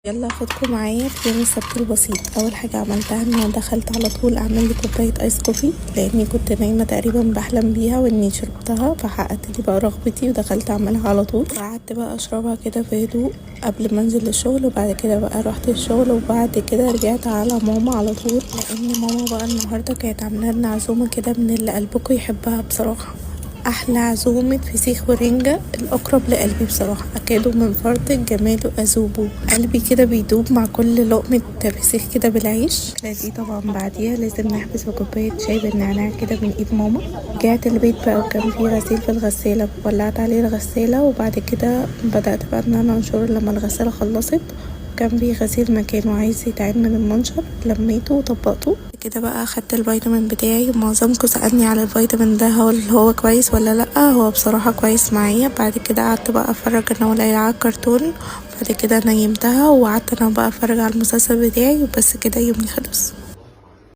يلا اخدكم معايا في يوم السبت البسيط. اول حاجه عملتها ان انا دخلت على طول اعمل لي كوبايه ايس كوفي، لاني كنت نايمه تقريبا بحلم بيها واني شربتها، فحققت لي بقى رغبتي ودخلت اعملها على طول. وقعدت بقى اشربها كده في هدوء قبل ما انزل الشغل، وبعد كده بقى رحت الشغل، وبعد كده رجعت على ماما على طول، لان ماما بقى النهارده كانت عامله لنا عزومه كده من اللي قلبكم يحبها بصراحه. احلى عزومة فسيخ ورنجة، الاقرب لقلبي بصراحة، اكادوا من فرط جماله اذوبه، قلبي كده بيدوب مع كل لقمة فسيخ كده بالعيش. دي طبعا بعديها لازم نحبس بكوباية شاي بالنعناع كده من ايد ماما. رجعت البيت بقى وكان في غسيل في الغسالة، ولعت عليه الغسالة، وبعد كده بدأت بقى ان انا انشر لما الغسالة خلصت. كان في غسيل مكانه عايز يتعين من المنشر، لميته وطبقته كده. بقى اخدت الفيتامين بتاعي، ومعظمكم سألني على الفيتامين ده هو كويس ولا لا. هو بصراحة كويس معايا. بعد كده قعدت بقى افرج انا والعيال على الكرتون، وبعد كده نيمتها وقعدت انا بقى افرج على المسلسل بتاعي، وبس كده يومي خلص.